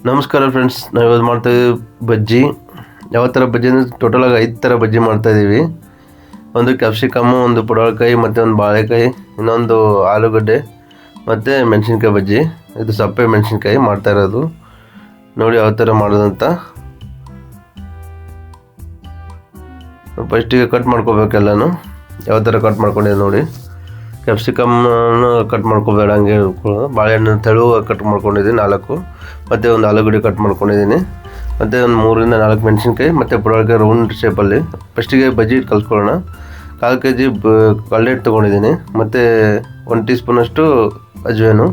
ನಮಸ್ಕಾರ ಫ್ರೆಂಡ್ಸ್, ನಾವು ಇವತ್ತು ಮಾಡ್ತಾಯಿದ್ದೀವಿ ಬಜ್ಜಿ. ಯಾವ ಥರ ಬಜ್ಜಿ ಅಂದರೆ ಟೋಟಲಾಗಿ 5 ಥರ ಬಜ್ಜಿ ಮಾಡ್ತಾಯಿದ್ದೀವಿ. ಒಂದು ಕ್ಯಾಪ್ಸಿಕಮ್ಮು, ಒಂದು ಪುಡಲಕಾಯಿ, ಮತ್ತು ಒಂದು ಬಾಳೆಕಾಯಿ, ಇನ್ನೊಂದು ಆಲೂಗಡ್ಡೆ ಮತ್ತು ಮೆಣಸಿನ್ಕಾಯಿ ಬಜ್ಜಿ. ಇದು ಸಪ್ಪೆ ಮೆಣಸಿನ್ಕಾಯಿ ಮಾಡ್ತಾ ಇರೋದು. ನೋಡಿ ಯಾವ ಥರ ಮಾಡೋದಂತ. ಫಸ್ಟಿಗೆ ಕಟ್ ಮಾಡ್ಕೋಬೇಕೆಲ್ಲನೂ. ಯಾವ ಥರ ಕಟ್ ಮಾಡ್ಕೊಂಡಿದ್ದೀನಿ ನೋಡಿ. ಕ್ಯಾಪ್ಸಿಕಮ್ನ ಕಟ್ ಮಾಡ್ಕೋಬೇಡ, ಹಂಗೆ ಬಾಳೆಹಣ್ಣು ತೆಳು ಕಟ್ ಮಾಡ್ಕೊಂಡಿದ್ದೀನಿ 4, ಮತ್ತು ಒಂದು ಆಲೂಗಡ್ಡೆ ಕಟ್ ಮಾಡ್ಕೊಂಡಿದ್ದೀನಿ, ಮತ್ತು ಒಂದು 3ರಿಂದ 4 ಮೆಣಸಿನ್ಕಾಯಿ, ಮತ್ತು ಪುಡಲಕಾಯಿ ರೌಂಡ್ ಶೇಪಲ್ಲಿ. ಫಸ್ಟಿಗೆ ಬಜ್ಜಿ ಕಲಿಸ್ಕೊಳ್ಳೋಣ. 1/4 kg ಕಡಲೆ ಹಿಟ್ಟು ತೊಗೊಂಡಿದ್ದೀನಿ, ಮತ್ತು 1 ಟೀ ಸ್ಪೂನಷ್ಟು ಅಜ್ವೇನು,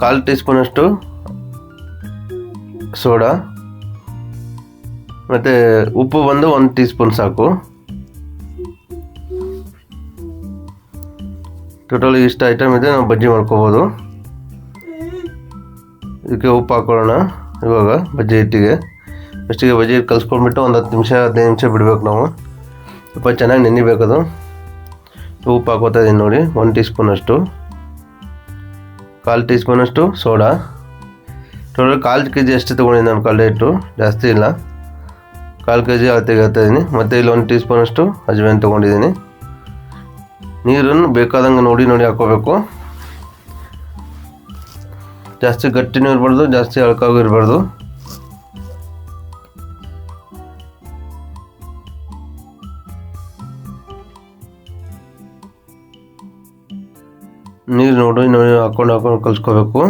1/4 ಟೀ ಸ್ಪೂನಷ್ಟು ಸೋಡಾ, ಮತ್ತು ಉಪ್ಪು ಬಂದು 1 ಟೀ ಸ್ಪೂನ್ ಸಾಕು. ಟೋಟಲ್ ಇಷ್ಟು ಐಟಮ್ ಇದೆ, ನಾವು ಬಜ್ಜಿ ಮಾಡ್ಕೋಬೋದು. ಇದಕ್ಕೆ ಉಪ್ಪು ಹಾಕೊಳ್ಳೋಣ ಇವಾಗ ಬಜ್ಜಿ ಹಿಟ್ಟಿಗೆ. ಫಸ್ಟಿಗೆ ಬಜ್ಜಿ ಹಿಟ್ಟು ಕಲಿಸ್ಕೊಂಡ್ಬಿಟ್ಟು ಒಂದು 10 ನಿಮಿಷ 15 ನಿಮಿಷ ಬಿಡಬೇಕು ನಾವು. ಸ್ವಲ್ಪ ಚೆನ್ನಾಗಿ ನೆನಿಬೇಕದು. ಉಪ್ಪು ಹಾಕೋತಾ ಇದ್ದೀನಿ ನೋಡಿ, 1 ಟೀ ಸ್ಪೂನಷ್ಟು, 1/4 ಟೀ ಸ್ಪೂನಷ್ಟು ಸೋಡಾ. ಟೋಟಲ್ 1/4 kg ಅಷ್ಟು ತೊಗೊಂಡಿದ್ದೀನಿ ನಾನು ಕಡಲೆ ಹಿಟ್ಟು, ಜಾಸ್ತಿ ಇಲ್ಲ. 1/4 kg ಅಳತೆಗೆ ಹಾಕ್ತಾ ಇದ್ದೀನಿ. ಮತ್ತು ಇಲ್ಲಿ 1 ಟೀ ಸ್ಪೂನಷ್ಟು ಅಜ್ವೇನ್ ತೊಗೊಂಡಿದ್ದೀನಿ. ನೀರನ್ನು ಬೇಕಾದಂಗೆ ನೋಡಿ ಹಾಕೋಬೇಕು. ಜಾಸ್ತಿ ಗಟ್ಟಿನೂ ಇರಬಾರ್ದು, ಜಾಸ್ತಿ ಅಳ್ಕಾಗೂ ಇರಬಾರ್ದು. ನೀರು ನೋಡಿ ಹಾಕೊಂಡು ಕಲಿಸ್ಕೋಬೇಕು.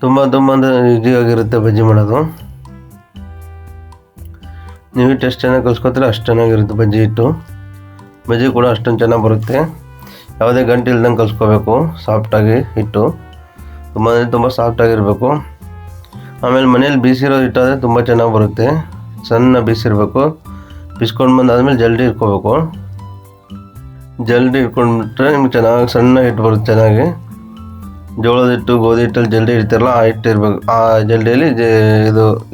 ತುಂಬ ಅಂದರೆ ಈಸಿಯಾಗಿರುತ್ತೆ ಬಜ್ಜಿ ಮಾಡೋದು. ನೀವು ಹಿಟ್ಟು ಎಷ್ಟು ಚೆನ್ನಾಗಿ ಕಲಿಸ್ಕೊತೀರ ಅಷ್ಟು ಚೆನ್ನಾಗಿರುತ್ತೆ ಬಜ್ಜಿ ಹಿಟ್ಟು. ಬಜ್ಜಿ ಕೂಡ ಅಷ್ಟೊಂದು ಚೆನ್ನಾಗಿ ಬರುತ್ತೆ. ಯಾವುದೇ ಗಂಟು ಇಲ್ದಂಗೆ ಕಲಿಸ್ಕೋಬೇಕು, ಸಾಫ್ಟಾಗಿ ಹಿಟ್ಟು. ತುಂಬ ಸಾಫ್ಟಾಗಿರಬೇಕು. ಆಮೇಲೆ ಮನೇಲಿ ಬೀಸಿರೋ ಹಿಟ್ಟಾದರೆ ತುಂಬ ಚೆನ್ನಾಗಿ ಬರುತ್ತೆ. ಸಣ್ಣ ಬೀಸಿರಬೇಕು. ಬಿಸ್ಕೊಂಡು ಬಂದಾದ್ಮೇಲೆ ಜಲ್ದಿ ಇಟ್ಕೋಬೇಕು. ಜಲ್ದಿ ಇಟ್ಕೊಂಡ್ಬಿಟ್ರೆ ನಿಮ್ಗೆ ಚೆನ್ನಾಗಿ ಸಣ್ಣ ಹಿಟ್ಟು ಬರುತ್ತೆ ಚೆನ್ನಾಗಿ. ಜೋಳದ ಹಿಟ್ಟು, ಗೋಧಿ ಹಿಟ್ಟಲ್ಲಿ ಜಲ್ದಿ ಇಡ್ತಾರಲ್ಲ, ಆ ಹಿಟ್ಟು ಇರಬೇಕು. ಆ ಜಲ್ಡಿಯಲ್ಲಿ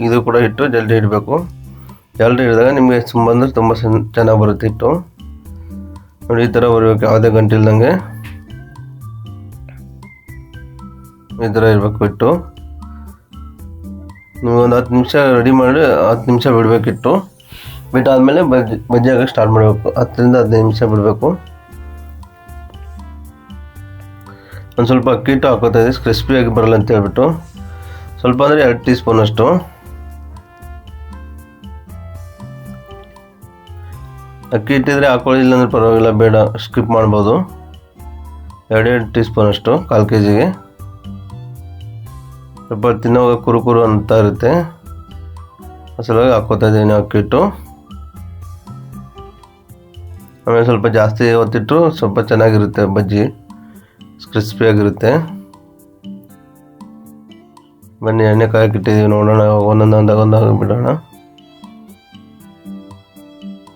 ಇದು ಕೂಡ ಹಿಟ್ಟು ಜಲ್ದಿ ಇಡಬೇಕು. ಜಲ್ದಿ ಹಿಡಿದಾಗ ನಿಮಗೆ ತುಂಬ ಚೆನ್ನಾಗಿ ಬರುತ್ತೆ ಹಿಟ್ಟು. ನೋಡಿ ಈ ಥರ ಬರಬೇಕು, ಯಾವುದೇ ಗಂಟಿಲ್ದಂಗೆ ಈ ಥರ ಇರಬೇಕು ಹಿಟ್ಟು. ನೀವು ಒಂದು 10 ನಿಮಿಷ ರೆಡಿ ಮಾಡಿ 10 ನಿಮಿಷ ಬಿಡಬೇಕಿಟ್ಟು. ಬಿಟ್ಟಾದಮೇಲೆ ಬಜ್ಜಿ ಆಗೋಕ್ಕೆ ಸ್ಟಾರ್ಟ್ ಮಾಡಬೇಕು. 10ರಿಂದ 15 ನಿಮಿಷ ಬಿಡಬೇಕು. ಒಂದು ಸ್ವಲ್ಪ ಅಕ್ಕಿ ಹಿಟ್ಟು ಹಾಕೋತಾ ಇದ್ದೀವಿ, ಕ್ರಿಸ್ಪಿಯಾಗಿ ಬರಲ್ಲ ಅಂತ ಹೇಳ್ಬಿಟ್ಟು. ಸ್ವಲ್ಪ ಅಂದರೆ 2 ಟೀ ಸ್ಪೂನಷ್ಟು. ಅಕ್ಕಿ ಹಿಟ್ಟಿದ್ರೆ ಹಾಕೊಳ್ಳಿಲ್ಲ ಅಂದರೆ ಪರವಾಗಿಲ್ಲ, ಬೇಡ ಸ್ಕಿಪ್ ಮಾಡ್ಬೋದು. 2 ಟೀ ಸ್ಪೂನಷ್ಟು 1/4 kgಗೆ. ಸ್ವಲ್ಪ ತಿನ್ನೋವಾಗ ಕುರು ಅಂತ ಇರುತ್ತೆ, ಸಲುವಾಗಿ ಹಾಕೋತಾ ಇದ್ದೀನಿ ಅಕ್ಕಿ ಹಿಟ್ಟು. ಆಮೇಲೆ ಸ್ವಲ್ಪ ಜಾಸ್ತಿ ಹೊತ್ತಿಟ್ಟು ಸ್ವಲ್ಪ ಚೆನ್ನಾಗಿರುತ್ತೆ ಬಜ್ಜಿ, ಕ್ರಿಸ್ಪಿಯಾಗಿರುತ್ತೆ. ಬನ್ನಿ ಎಣ್ಣೆ ಕಾಯಕ್ಕೆ ಇಟ್ಟಿದ್ದೀವಿ, ನೋಡೋಣ. ಒಂದೊಂದಾಗಿ ಬಿಡೋಣ.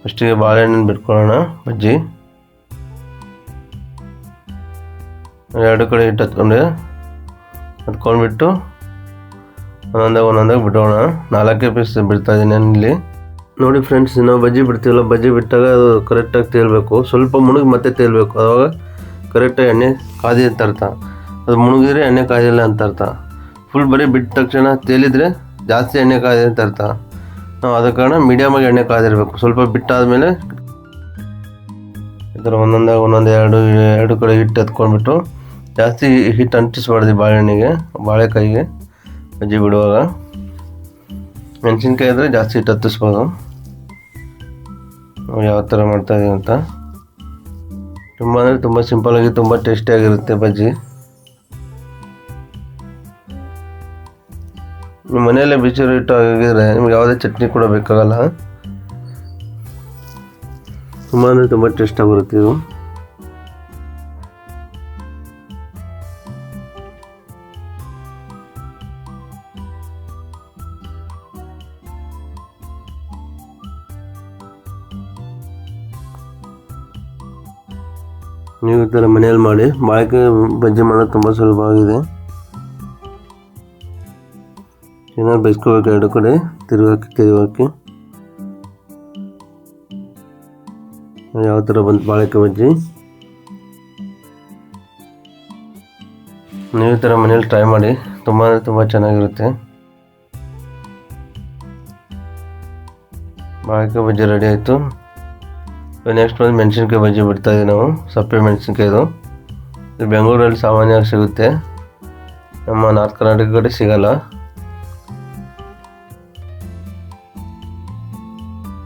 ಫಸ್ಟಿಗೆ ಬಾಳೆಹಣ್ಣು ಬಿಟ್ಕೊಳ್ಳೋಣ ಬಜ್ಜಿ. 2 ಕಡೆ ಹಿಟ್ಟು ಹತ್ಕೊಂಡ್ಬಿಟ್ಟು ಒಂದೊಂದಾಗಿ ಬಿಡೋಣ. 4 ಪೀಸ್ ಬಿಡ್ತಾ ಇದ್ದೀನಿ ಇಲ್ಲಿ. ನೋಡಿ ಫ್ರೆಂಡ್ಸ್, ನಾವು ಬಜ್ಜಿ ಬಿಡ್ತೀವಲ್ಲ, ಬಜ್ಜಿ ಬಿಟ್ಟಾಗ ಅದು ಕರೆಕ್ಟಾಗಿ ತೇಲ್ಬೇಕು. ಸ್ವಲ್ಪ ಮುಳುಗಿ ಮತ್ತೆ ತೇಲ್ಬೇಕು. ಆವಾಗ ಕರೆಕ್ಟಾಗಿ ಎಣ್ಣೆ ಕಾದಿ ಅಂತ ಅರ್ಥ. ಅದು ಮುಳುಗಿದ್ರೆ ಎಣ್ಣೆ ಕಾದಿಲ್ಲ ಅಂತ ಅರ್ಥ. ಫುಲ್ ಬರೀ ಬಿಟ್ಟ ತಕ್ಷಣ ತೇಲಿದ್ರೆ ಜಾಸ್ತಿ ಎಣ್ಣೆ ಕಾದಿದೆ ಅಂತ ಅರ್ಥ. ನಾವು ಅದ ಕಾರಣ ಮೀಡಿಯಮಾಗಿ ಎಣ್ಣೆ ಕಾದಿರಬೇಕು. ಸ್ವಲ್ಪ ಬಿಟ್ಟಾದಮೇಲೆ ಈ ಥರ ಒಂದೊಂದು 2 ಕಡೆ ಹಿಟ್ಟು ಹತ್ಕೊಂಡ್ಬಿಟ್ಟು, ಜಾಸ್ತಿ ಹಿಟ್ಟು ಅಂಟಿಸ್ಬಾರ್ದು ಬಾಳೆಹಣ್ಣಿಗೆ, ಬಾಳೆಕಾಯಿಗೆ ಬಜ್ಜಿ ಬಿಡುವಾಗ. ಮೆಣಸಿನ್ಕಾಯಿ ಆದರೆ ಜಾಸ್ತಿ ಹಿಟ್ಟು ಹತ್ತಿಸ್ಬೋದು. ಯಾವ ಥರ ಮಾಡ್ತಾಯಿದ್ದೀವಿ ಅಂತ. ತುಂಬ ಸಿಂಪಲಾಗಿ ತುಂಬ ಟೇಸ್ಟಿಯಾಗಿರುತ್ತೆ ಬಜ್ಜಿ. ನಿಮ್ಮ ಮನೆಯಲ್ಲೇ ಬಿಸಿರು ಹಿಟ್ಟು ಆಗಿದ್ರೆ ನಿಮ್ಗೆ ಯಾವುದೇ ಚಟ್ನಿ ಕೂಡ ಬೇಕಾಗಲ್ಲ. ತುಂಬ ಟೇಸ್ಟಾಗಿ ಬರುತ್ತೆ ಇದು. ನೀವು ಈ ಥರ ಮನೆಯಲ್ಲಿ ಮಾಡಿ. ಬಾಳೆಕಾಯಿ ಬಜ್ಜಿ ಮಾಡೋದು ತುಂಬ ಸುಲಭವಾಗಿದೆ. ಚೆನ್ನಾಗಿ ಬೇಯಿಸ್ಕೋಬೇಕು, 2 ಕಡೆ ತಿರುಗಾಕಿ ಯಾವ ಥರ ಬಂತು ಬಾಳೆಕಾಯಿ ಬಜ್ಜಿ. ನೀವು ಈ ಥರ ಮನೇಲಿ ಟ್ರೈ ಮಾಡಿ, ತುಂಬ ಚೆನ್ನಾಗಿರುತ್ತೆ. ಬಾಳೆಕಾಯಿ ಬಜ್ಜಿ ರೆಡಿ ಆಯಿತು. ನೆಕ್ಸ್ಟ್ ಬಂದು ಮೆಣಸಿನ್ಕಾಯಿ ಬಜ್ಜಿ ಬಿಡ್ತಾಯಿದ್ದೀವಿ ನಾವು. ಸಪ್ಪೆ ಮೆಣಸಿನ್ಕಾಯಿ ಇದು ಬೆಂಗಳೂರಲ್ಲಿ ಸಾಮಾನ್ಯವಾಗಿ ಸಿಗುತ್ತೆ, ನಮ್ಮ ನಾರ್ತ್ ಕರ್ನಾಟಕ ಕಡೆ ಸಿಗಲ್ಲ.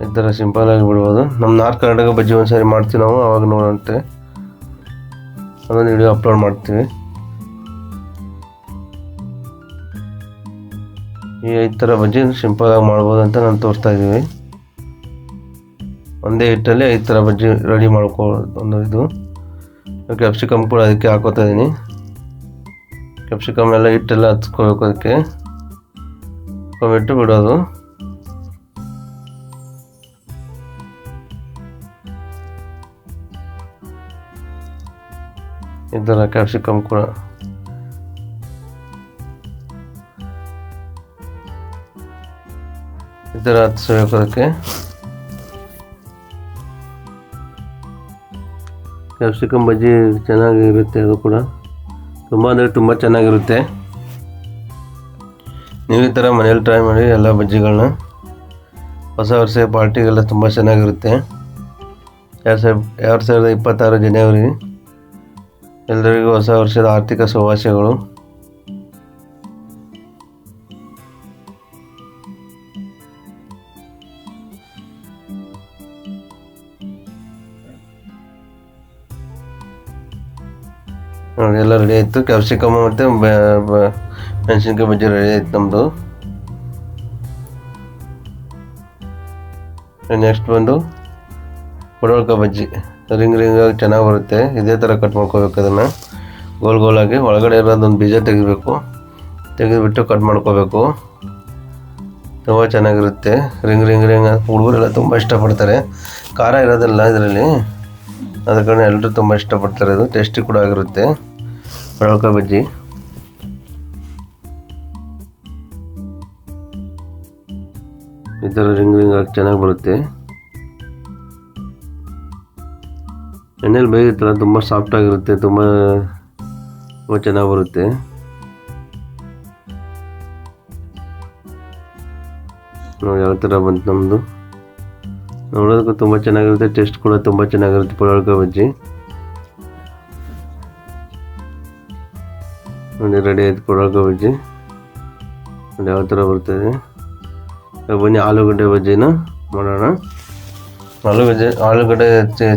ಈ ಥರ ಸಿಂಪಲಾಗಿ ಬಿಡ್ಬೋದು. ನಮ್ಮ ನಾರ್ತ್ ಕರ್ನಾಟಕ ಬಜ್ಜಿ ಒಂದ್ಸರಿ ಮಾಡ್ತೀವಿ ನಾವು, ಆವಾಗ ನೋಡಂತೆ ಅದೊಂದು ವಿಡಿಯೋ ಅಪ್ಲೋಡ್ ಮಾಡ್ತೀವಿ. ಈ ಥರ ಬಜ್ಜಿ ಸಿಂಪಲಾಗಿ ಮಾಡ್ಬೋದು ಅಂತ ನಾನು ತೋರಿಸ್ತಾ ಇದ್ದೀವಿ. ಒಂದೇ ಹಿಟ್ಟಲ್ಲಿ 5 ಥರ ಬಜ್ಜಿ ರೆಡಿ ಮಾಡ್ಕೊಳ್ಳೋದು. ಇದು ಕ್ಯಾಪ್ಸಿಕಮ್ ಕೂಡ ಅದಕ್ಕೆ ಹಾಕೋತಾ ಇದ್ದೀನಿ. ಕ್ಯಾಪ್ಸಿಕಮ್ ಎಲ್ಲ ಹಿಟ್ಟೆಲ್ಲ ಹಚ್ಕೋಬೇಕು, ಅದಕ್ಕೆ ಹಾಕೊಂಡ್ಬಿಟ್ಟು ಬಿಡೋದು. ಈ ಥರ ಕ್ಯಾಪ್ಸಿಕಮ್ ಕೂಡ ಈ ಥರ ಹಚ್ಬೇಕು. ಅದಕ್ಕೆ ಕ್ಯಾಪ್ಸಿಕಮ್ ಬಜ್ಜಿ ಚೆನ್ನಾಗಿರುತ್ತೆ, ಅದು ಕೂಡ ತುಂಬ ಚೆನ್ನಾಗಿರುತ್ತೆ. ನೀವು ಈ ಥರ ಮನೇಲಿ ಟ್ರೈ ಮಾಡಿ ಎಲ್ಲ ಬಜ್ಜಿಗಳನ್ನ. ಹೊಸ ವರ್ಷ ಪಾರ್ಟಿಗೆಲ್ಲ ತುಂಬ ಚೆನ್ನಾಗಿರುತ್ತೆ. 2026 ಜನವರಿ. ಎಲ್ಲರಿಗೂ ಹೊಸ ವರ್ಷದ ಆರ್ಥಿಕ ಶುಭಾಶಯಗಳು. ನೋಡಿ ಎಲ್ಲ ರೆಡಿ ಆಯಿತು. ಕ್ಯಾಪ್ಸಿಕಮ್ ಮತ್ತು ಮೆಣಸಿನ್ಕಾಯಿ ಬಜ್ಜಿ ರೆಡಿ ಆಯಿತು ನಮ್ಮದು. ನೆಕ್ಸ್ಟ್ ಬಂದು ಪಡವಲಕಾಯಿ ಬಜ್ಜಿ. ರಿಂಗಾಗಿ ಚೆನ್ನಾಗಿ ಬರುತ್ತೆ. ಇದೇ ಥರ ಕಟ್ ಮಾಡ್ಕೋಬೇಕು. ಅದನ್ನು ಗೋಲಾಗಿ ಒಳಗಡೆ ಇರೋದೊಂದು ಬೀಜ ತೆಗೆದುಬಿಟ್ಟು ಕಟ್ ಮಾಡ್ಕೋಬೇಕು. ತುಂಬ ಚೆನ್ನಾಗಿರುತ್ತೆ. ರಿಂಗ್ ಹುಡುಗರೆಲ್ಲ ತುಂಬ ಇಷ್ಟಪಡ್ತಾರೆ. ಖಾರ ಇರೋದಿಲ್ಲ ಇದರಲ್ಲಿ, ಅದ ಕಾರಣ ಎಲ್ಲರೂ ತುಂಬ ಇಷ್ಟಪಡ್ತಾರೆ. ಅದು ಟೇಸ್ಟಿ ಕೂಡ ಆಗಿರುತ್ತೆ ಪಡವಲಕಾಯಿ ಬಜ್ಜಿ. ಈ ಥರ ರಿಂಗ್ ಆಗಿ ಚೆನ್ನಾಗಿ ಬರುತ್ತೆ. ಎಣ್ಣೆಲಿ ಬೇಯಿರುತ್ತಲ್ಲ, ತುಂಬ ಸಾಫ್ಟಾಗಿರುತ್ತೆ, ತುಂಬ ಚೆನ್ನಾಗಿ ಬರುತ್ತೆ. ನೋಡಿ ಯಾವ ಥರ ಬಂತು ನಮ್ಮದು. ನೋಡೋದಕ್ಕೂ ತುಂಬ ಚೆನ್ನಾಗಿರುತ್ತೆ, ಟೇಸ್ಟ್ ಕೂಡ ತುಂಬ ಚೆನ್ನಾಗಿರುತ್ತೆ ಪಡವಲಕಾಯಿ ಬಜ್ಜಿ. ನೋಡಿ ರೆಡಿ ಆಯಿತು ಪಡವಲಕಾಯಿ ಬಜ್ಜಿ. ನೋಡಿ ಯಾವ ಥರ ಬರ್ತದೆ. ಬನ್ನಿ ಆಲೂಗಡ್ಡೆ ಬಜ್ಜಿನ ಮಾಡೋಣ. ಆಲೂಗಡ್ಡೆ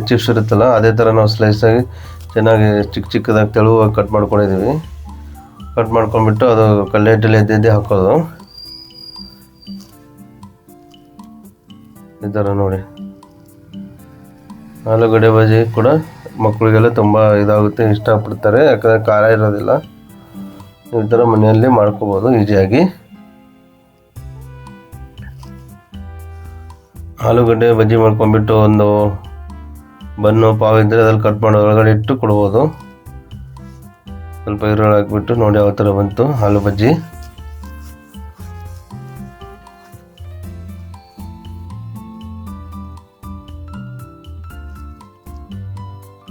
ಚಿಪ್ಸ್ ಇರುತ್ತಲ್ಲ, ಅದೇ ಥರ ನಾವು ಸ್ಲೈಸಾಗಿ ಚೆನ್ನಾಗಿ ಚಿಕ್ಕದಾಗಿ ತೆಳುವಾಗಿ ಕಟ್ ಮಾಡ್ಕೊಂಡಿದ್ದೀವಿ. ಕಟ್ ಮಾಡ್ಕೊಂಡ್ಬಿಟ್ಟು ಅದು ಕಲ್ಲೆಟ್ಟಲ್ಲಿ ಎದ್ದೆ ಹಾಕೋದು. ಈ ಥರ ನೋಡಿ ಆಲೂಗಡ್ಡೆ ಬಜ್ಜಿ ಕೂಡ ಮಕ್ಕಳಿಗೆಲ್ಲ ತುಂಬ ಇದಾಗುತ್ತೆ, ಇಷ್ಟಪಡ್ತಾರೆ. ಯಾಕಂದರೆ ಖಾರ ಇರೋದಿಲ್ಲ. ಈ ಥರ ಮನೆಯಲ್ಲಿ ಮಾಡ್ಕೋಬೋದು ಈಸಿಯಾಗಿ. ಆಲೂಗಡ್ಡೆ ಬಜ್ಜಿ ಮಾಡ್ಕೊಂಡ್ಬಿಟ್ಟು ಒಂದು ಬನ್ನು ಪಾವು ಇದ್ದರೆ ಅದ್ರಲ್ಲಿ ಕಟ್ ಮಾಡಿ ಒಳಗಡೆ ಇಟ್ಟು ಕೊಡ್ಬೋದು. ಸ್ವಲ್ಪ ಈರುಳ್ಳಿ ಹಾಕ್ಬಿಟ್ಟು ನೋಡಿ ಯಾವ ಥರ ಬಂತು ಆಲೂ ಬಜ್ಜಿ.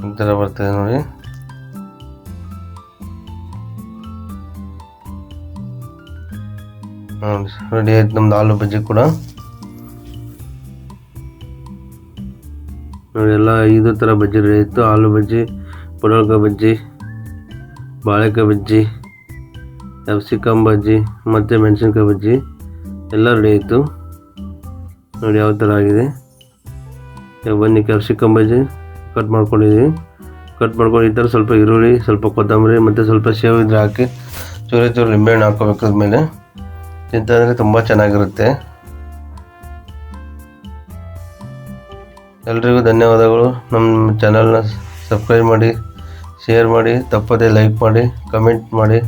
ಈ ಥರ ಬರ್ತದೆ ನೋಡಿ. ರೆಡಿ ಆಯ್ತು ನಮ್ದು ಆಲೂ ಬಜ್ಜಿ ಕೂಡ. ನೋಡಿ ಎಲ್ಲ 5 ಥರ ಬಜ್ಜಿ ರೆಡಿ ಆಯಿತು. ಆಲೂ ಬಜ್ಜಿ, ಪಡವಲಕಾಯಿ ಬಜ್ಜಿ, ಬಾಳೆಕಾಯಿ ಬಜ್ಜಿ, ಕ್ಯಾಪ್ಸಿಕಮ್ ಬಜ್ಜಿ ಮತ್ತು ಮೆಣಸಿನ್ಕಾಯಿ ಬಜ್ಜಿ ಎಲ್ಲ ರೆಡಿ ಆಯಿತು. ನೋಡಿ ಯಾವ ಥರ ಆಗಿದೆ. ಬನ್ನಿ ಕ್ಯಾಪ್ಸಿಕಮ್ ಬಜ್ಜಿ ಕಟ್ ಮಾಡ್ಕೊಂಡಿದ್ದೀವಿ. ಕಟ್ ಮಾಡ್ಕೊಂಡು ಈ ಥರ ಸ್ವಲ್ಪ ಈರುಳ್ಳಿ, ಸ್ವಲ್ಪ ಕೊತ್ತಂಬರಿ ಮತ್ತು ಸ್ವಲ್ಪ ಸೇವು ಇದ್ರೆ ಹಾಕಿ ಚೂರು ಲಿಂಬೆಹಣ್ಣು ಹಾಕೋಬೇಕು. ಅದ್ಮೇಲೆ ತಿಂತಂದರೆ ತುಂಬ ಚೆನ್ನಾಗಿರುತ್ತೆ. ಎಲ್ರಿಗೂ ಧನ್ಯವಾದಗಳು. ನಮ್ಮ ಚಾನಲ್ನ ಸಬ್ಸ್ಕ್ರೈಬ್ ಮಾಡಿ, ಶೇರ್ ಮಾಡಿ, ತಪ್ಪದೇ ಲೈಕ್ ಮಾಡಿ, ಕಮೆಂಟ್ ಮಾಡಿ.